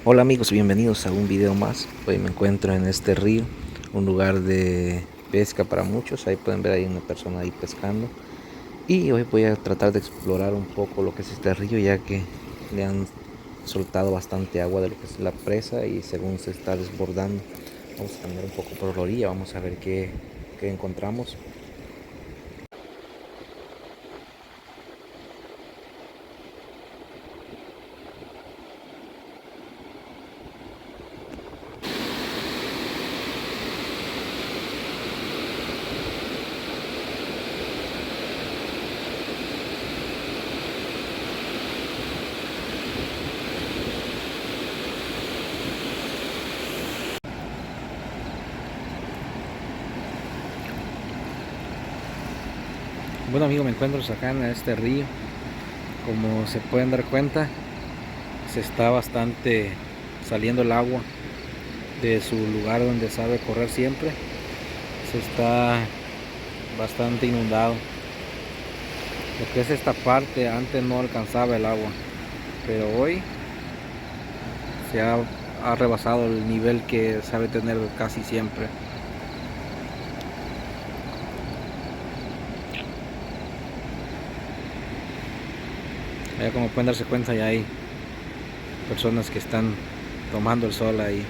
Hola amigos, bienvenidos a un video más. Hoy me encuentro en este río, un lugar de pesca para muchos. Ahí pueden ver, hay una persona ahí pescando. Y hoy voy a tratar de explorar un poco lo que es este río, ya que le han soltado bastante agua de lo que es la presa y según se está desbordando. Vamos a caminar un poco por la orilla, vamos a ver qué encontramos. Bueno amigos, me encuentro acá en este río. Como se pueden dar cuenta, se está bastante saliendo el agua de su lugar donde sabe correr siempre. Se está bastante inundado. Lo que es esta parte antes no alcanzaba el agua, pero hoy ha rebasado el nivel que sabe tener casi siempre. Ya como pueden darse cuenta, ya hay personas que están tomando el sol ahí.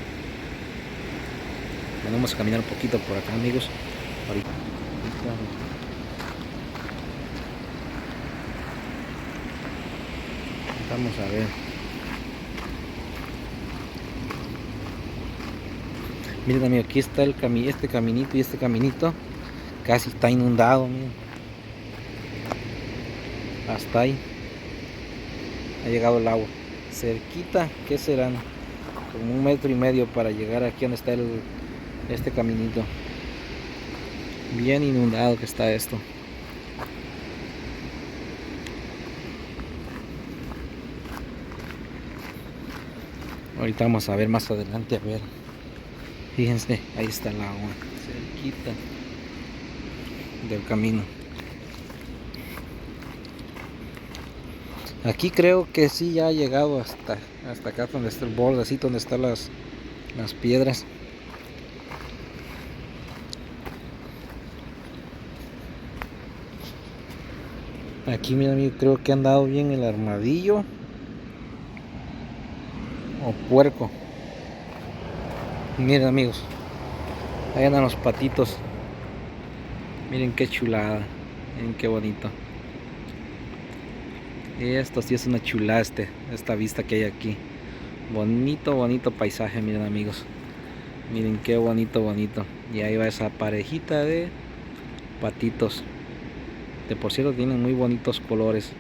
Vamos a caminar un poquito por acá amigos. Ahorita vamos a ver. Miren amigos, aquí está este caminito, y este caminito casi está inundado, miren. Hasta ahí ha llegado el agua. Cerquita, ¿qué serán? Como 1,5 metros para llegar aquí donde está este caminito. Bien inundado que está esto. Ahorita vamos a ver más adelante, a ver. Fíjense, ahí está el agua, cerquita del camino. Aquí creo que sí ya ha llegado hasta acá donde está el borde, así donde están las piedras. Aquí mira amigo, creo que han dado bien el armadillo o puerco. Miren amigos, ahí andan los patitos. Miren qué chulada, miren qué bonito. Esto sí es una chulada, esta vista que hay aquí. Bonito paisaje, miren amigos. Miren qué bonito. Y ahí va esa parejita de patitos. De por cierto tienen muy bonitos colores.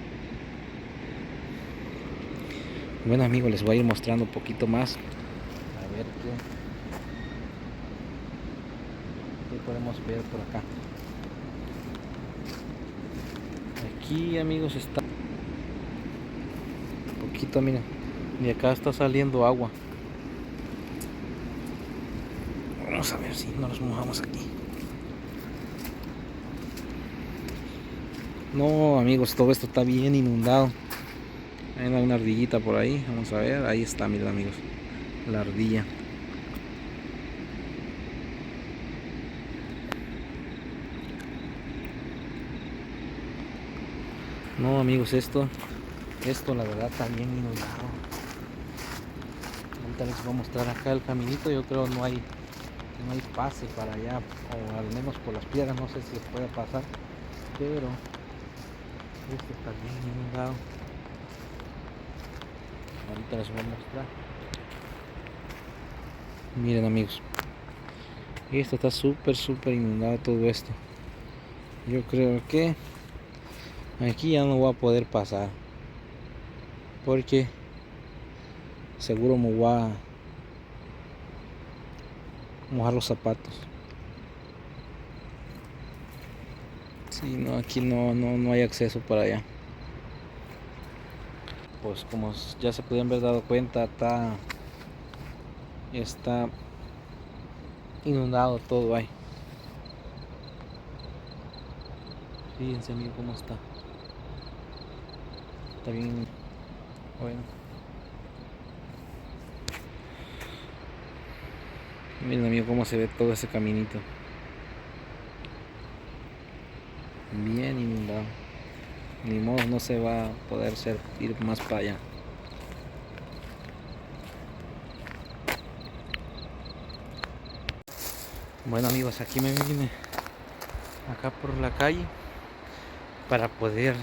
Bueno amigos, les voy a ir mostrando un poquito más. A ver qué podemos ver por acá. Aquí amigos está un poquito, miren. Y acá está saliendo agua. Vamos a ver si no nos mojamos aquí. No amigos, todo esto está bien inundado. Hay una ardillita por ahí, vamos a ver, ahí está, miren amigos, la ardilla. No amigos, esto la verdad está bien inundado. Ahorita les voy a mostrar acá el caminito. Yo creo no hay pase para allá, o al menos por las piedras, no sé si se puede pasar, pero esto está bien inundado. Ahorita les voy a mostrar. Miren amigos, esto está súper inundado todo esto. Yo creo que aquí ya no voy a poder pasar, porque seguro me voy a mojar los zapatos. Sí, no, aquí no hay acceso para allá. Pues como ya se podían haber dado cuenta, está inundado todo ahí. Fíjense amigo cómo está. Está bien. Bueno. Miren amigo cómo se ve todo ese caminito. Bien inundado. Ni modo, no se va a poder ir más para allá. Bueno amigos, aquí me vine acá por la calle para poder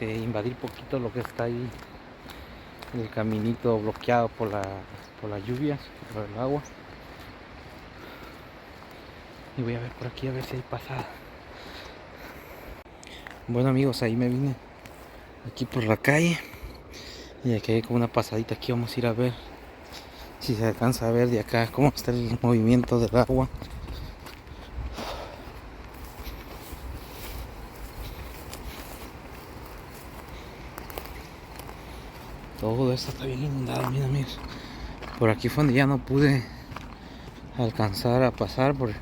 invadir poquito lo que está ahí, el caminito bloqueado por las lluvias, por el agua. Y voy a ver por aquí a ver si hay pasada. Bueno amigos, ahí me vine aquí por la calle y aquí hay como una pasadita. Aquí vamos a ir a ver si se alcanza a ver de acá cómo está el movimiento del agua. Todo esto está bien inundado, miren amigos. Por aquí fue donde ya no pude alcanzar a pasar porque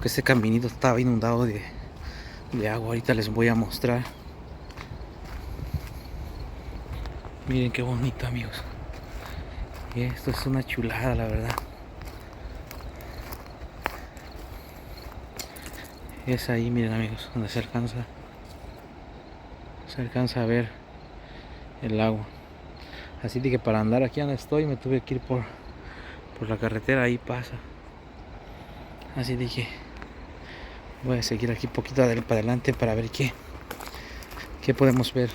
ese caminito estaba inundado de agua. Ahorita les voy a mostrar. Miren qué bonito amigos. Esto es una chulada la verdad. Es ahí, miren amigos, donde se alcanza a ver el agua. Así de que para andar aquí donde estoy me tuve que ir por la carretera, ahí pasa. Así de que voy a seguir aquí poquito para adelante para ver qué podemos ver.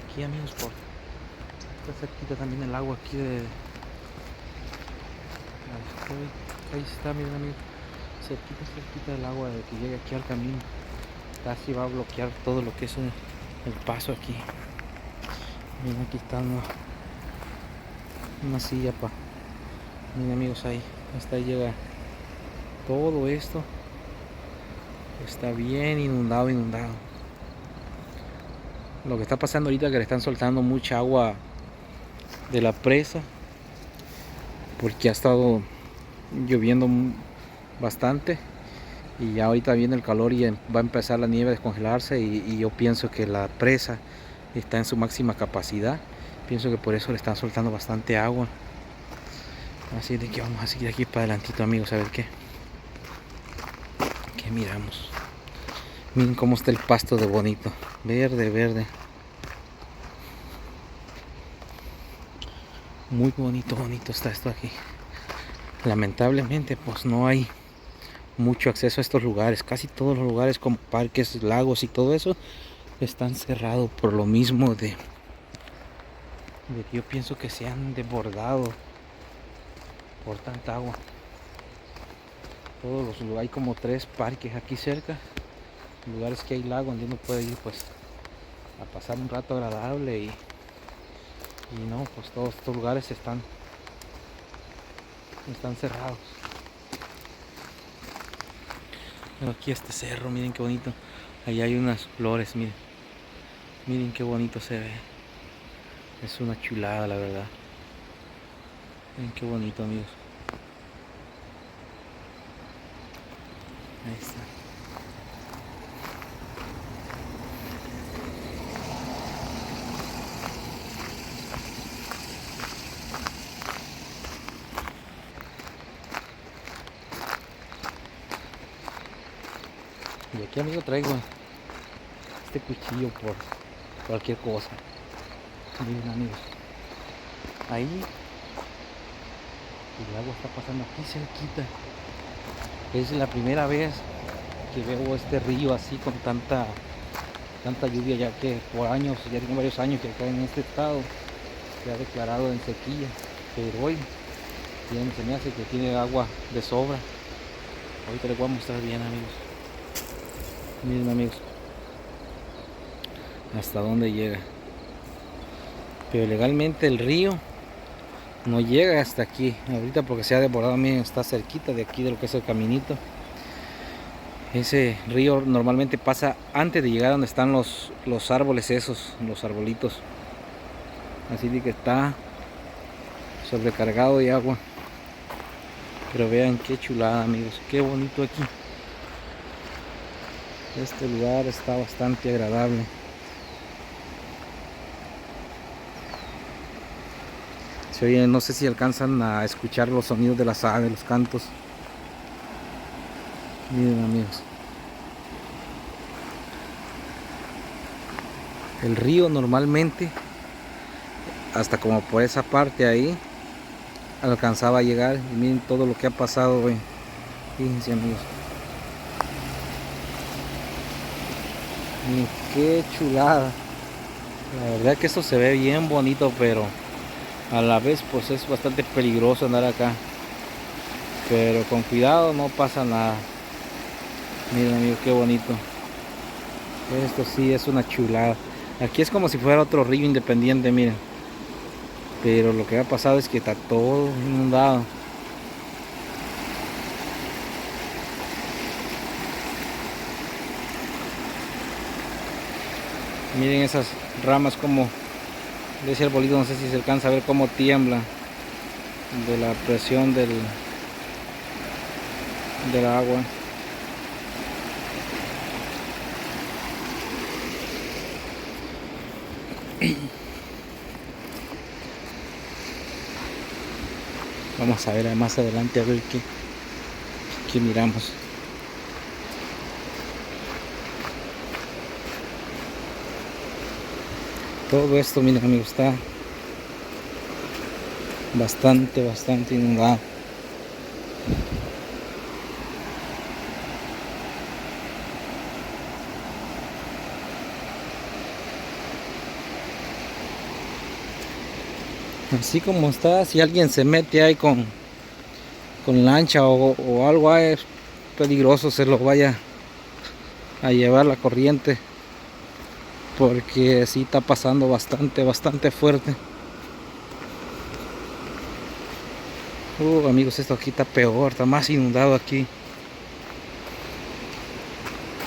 Aquí amigos, está cerquita también el agua aquí de... Ahí está, miren amigos, cerquita del agua de que llegue aquí al camino. Casi va a bloquear todo lo que es el paso aquí. Miren, aquí está una silla para... Miren amigos, ahí, hasta ahí llega todo esto. Está bien inundado. Lo que está pasando ahorita es que le están soltando mucha agua de la presa porque ha estado lloviendo bastante y ya ahorita viene el calor y va a empezar la nieve a descongelarse y yo pienso que la presa está en su máxima capacidad. Pienso que por eso le están soltando bastante agua. Así de que vamos a seguir aquí para adelantito amigos a ver qué miramos. Miren cómo está el pasto de bonito, verde. Muy bonito está esto aquí. Lamentablemente pues no hay mucho acceso a estos lugares. Casi todos los lugares como parques, lagos y todo eso están cerrados por lo mismo de que yo pienso que se han desbordado por tanta agua. Todos los lugares, hay como 3 parques aquí cerca, lugares que hay lago donde uno puede ir pues a pasar un rato agradable y no, pues todos estos lugares están cerrados. Pero aquí este cerro, miren qué bonito. Ahí hay unas flores, miren qué bonito se ve. Es una chulada la verdad. Miren qué bonito amigos. Ahí está. Y aquí amigo traigo este cuchillo por cualquier cosa. Miren amigos, ahí el agua está pasando aquí cerquita. Es la primera vez que veo este río así con tanta lluvia, ya que por años, ya tiene varios años que acá en este estado se ha declarado en sequía, pero hoy se me hace que tiene agua de sobra. Ahorita les voy a mostrar bien amigos. Miren amigos hasta dónde llega, pero legalmente el río no llega hasta aquí ahorita porque se ha desbordado. Miren, está cerquita de aquí de lo que es el caminito. Ese río normalmente pasa antes de llegar a donde están los árboles esos, los arbolitos. Así de que está sobrecargado de agua. Pero vean qué chulada amigos, qué bonito aquí. Este lugar está bastante agradable. Se oye, no sé si alcanzan a escuchar los sonidos de las aves, los cantos. Miren, amigos. El río normalmente, hasta como por esa parte ahí, alcanzaba a llegar. Y miren todo lo que ha pasado hoy. Fíjense, amigos. Miren qué chulada. La verdad que esto se ve bien bonito, pero a la vez pues es bastante peligroso andar acá. Pero con cuidado, no pasa nada. Miren, amigos, qué bonito. Esto sí es una chulada. Aquí es como si fuera otro río independiente, miren. Pero lo que ha pasado es que está todo inundado. Miren esas ramas como de ese arbolito, no sé si se alcanza a ver cómo tiembla de la presión del agua. Vamos a ver más adelante a ver qué miramos. Todo esto, miren, amigos, está bastante inundado. Así como está, si alguien se mete ahí con lancha o algo ahí, es peligroso se lo vaya a llevar la corriente, porque sí está pasando bastante fuerte. Amigos, esto aquí está peor, está más inundado aquí.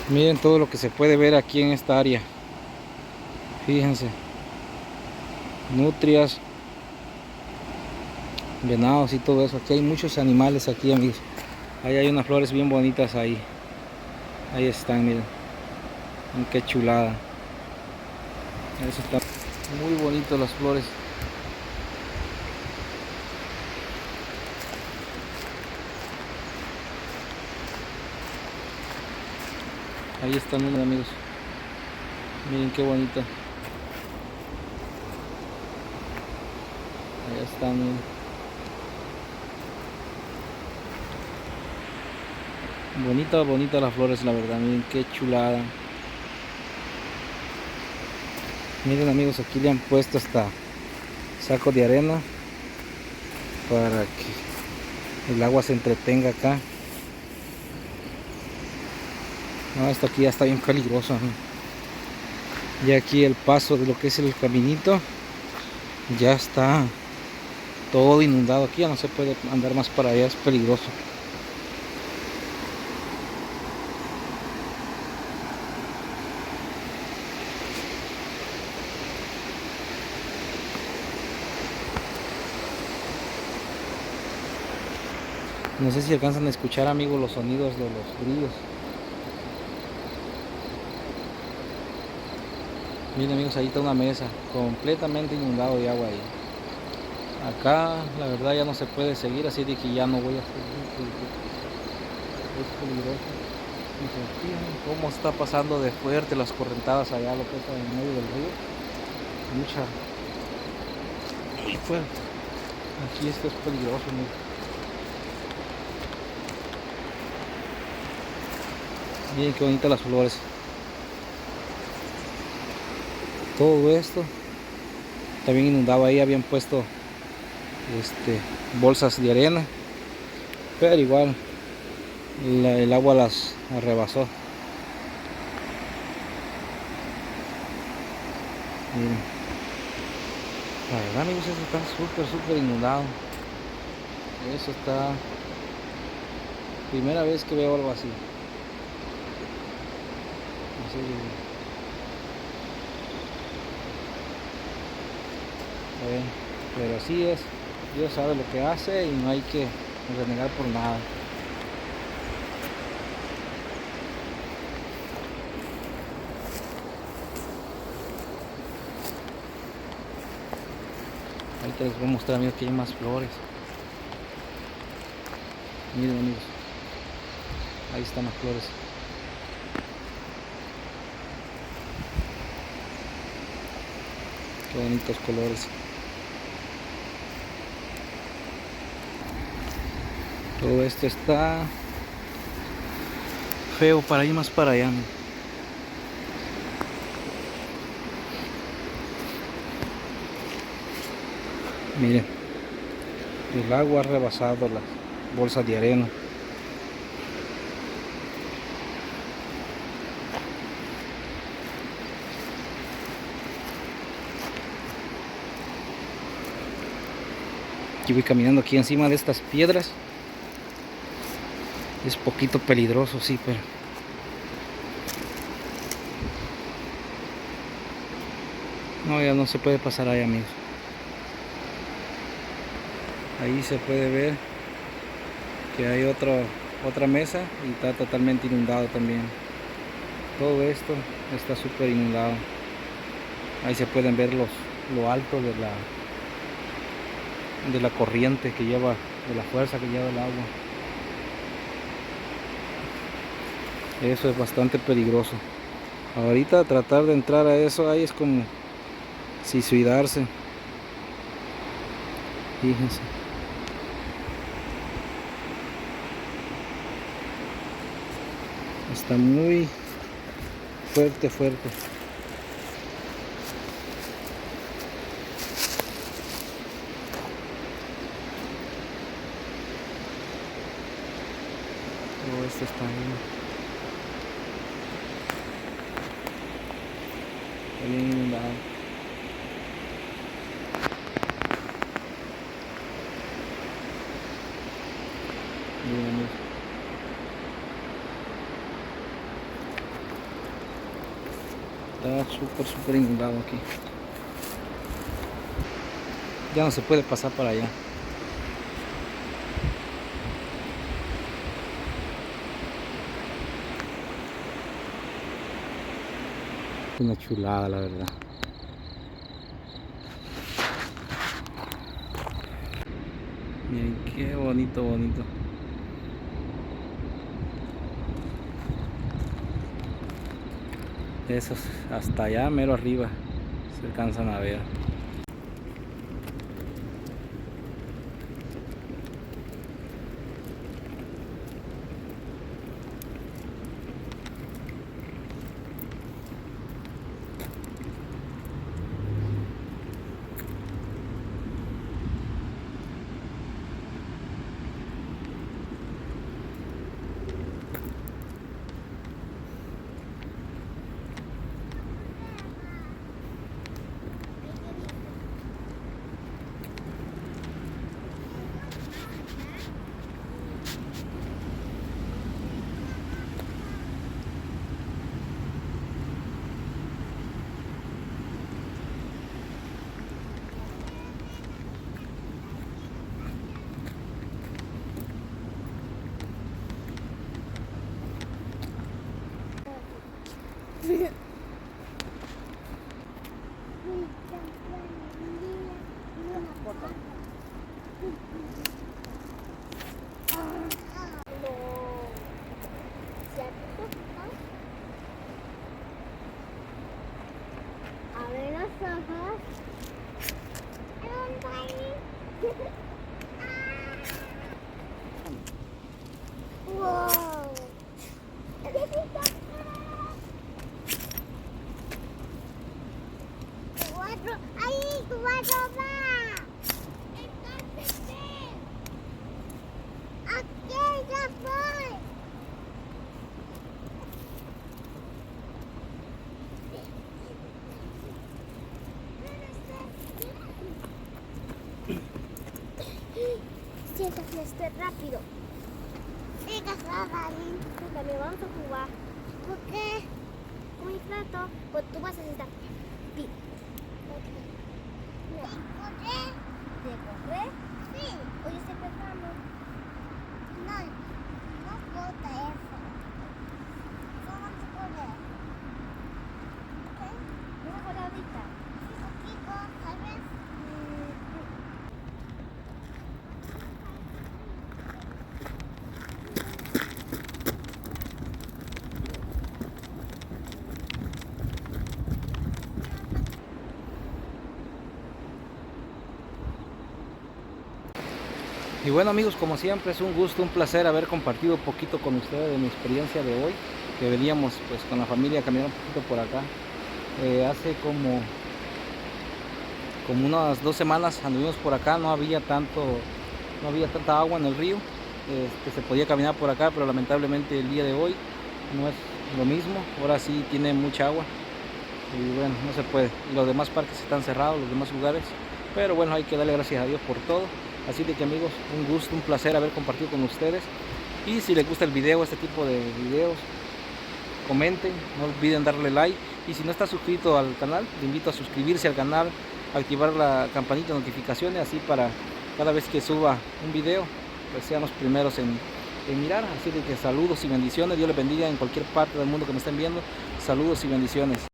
Miren todo lo que se puede ver aquí en esta área. Fíjense, nutrias, venados y todo eso. Aquí hay muchos animales aquí, amigos. Ahí hay unas flores bien bonitas ahí. Ahí están, miren. Miren qué chulada. Eso está muy bonito, las flores. Ahí están, miren, amigos. Miren qué bonito. Ahí están, miren. Bonita las flores, la verdad. Miren qué chulada. Miren, amigos, aquí le han puesto hasta saco de arena para que el agua se entretenga acá. No, esto aquí ya está bien peligroso, ¿no? Y aquí el paso de lo que es el caminito ya está todo inundado. Aquí ya no se puede andar más para allá, es peligroso. No sé si alcanzan a escuchar, amigos, los sonidos de los grillos. Miren, amigos, ahí está una mesa completamente inundado de agua ahí. Acá la verdad ya no se puede seguir, así de que ya no voy a seguir porque es peligroso. Y se fijan cómo está pasando de fuerte las correntadas allá, lo que está en medio del río. Muy fuerte. Aquí esto es peligroso, miren. Miren qué bonitas las flores. Todo esto también inundado ahí, habían puesto bolsas de arena, pero igual el agua las arrebasó. Miren. La verdad, amigos, esto está súper inundado. Eso está... Primera vez que veo algo así. Pero así es. Dios sabe lo que hace y no hay que renegar por nada. Ahorita les voy a mostrar, amigos, que hay más flores. Miren, amigos, ahí están las flores. Qué bonitos colores. Todo esto está feo para ir más para allá. Miren, el agua ha rebasado las bolsas de arena. Aquí voy caminando aquí encima de estas piedras. Es poquito peligroso, sí, pero no, ya no se puede pasar ahí, amigos. Ahí se puede ver que hay otra mesa y está totalmente inundado también. Todo esto está súper inundado. Ahí se pueden ver lo alto de la corriente que lleva, de la fuerza que lleva el agua. Eso es bastante peligroso. Ahorita tratar de entrar a eso ahí es como suicidarse. Fíjense. Está muy fuerte. Todo esto está bien inundado. Miren, está súper inundado aquí. Ya no se puede pasar para allá. Una chulada, la verdad. Miren qué bonito. Esos hasta allá, mero arriba, se alcanzan a ver. Abre los ojos. Wow. Cuatro. ¡Ay, cuatro más! Entonces, ven. Aquí ya voy. Siéntate este rápido. Venga, también vamos a jugar. ¿Por qué? Con mi plato, pues tú vas a sentar. ¿De correr? ¿De correr? Sí. Oye, se empezamos. No, no importa eso. Vamos a correr. ¿Ok? Una voladita. Sí, poquito, tal vez. Y bueno amigos, como siempre es un gusto, un placer haber compartido un poquito con ustedes de mi experiencia de hoy, que veníamos pues con la familia a caminar un poquito por acá. Hace como unas 2 semanas anduvimos por acá, no había tanta agua en el río, se podía caminar por acá, pero lamentablemente el día de hoy no es lo mismo, ahora sí tiene mucha agua y bueno, no se puede. Y los demás parques están cerrados, los demás lugares, pero bueno, hay que darle gracias a Dios por todo. Así de que amigos, un gusto, un placer haber compartido con ustedes. Y si les gusta el video, este tipo de videos, comenten, no olviden darle like. Y si no está suscrito al canal, te invito a suscribirse al canal, activar la campanita de notificaciones, así para cada vez que suba un video, pues sean los primeros en mirar. Así de que saludos y bendiciones, Dios les bendiga en cualquier parte del mundo que me estén viendo. Saludos y bendiciones.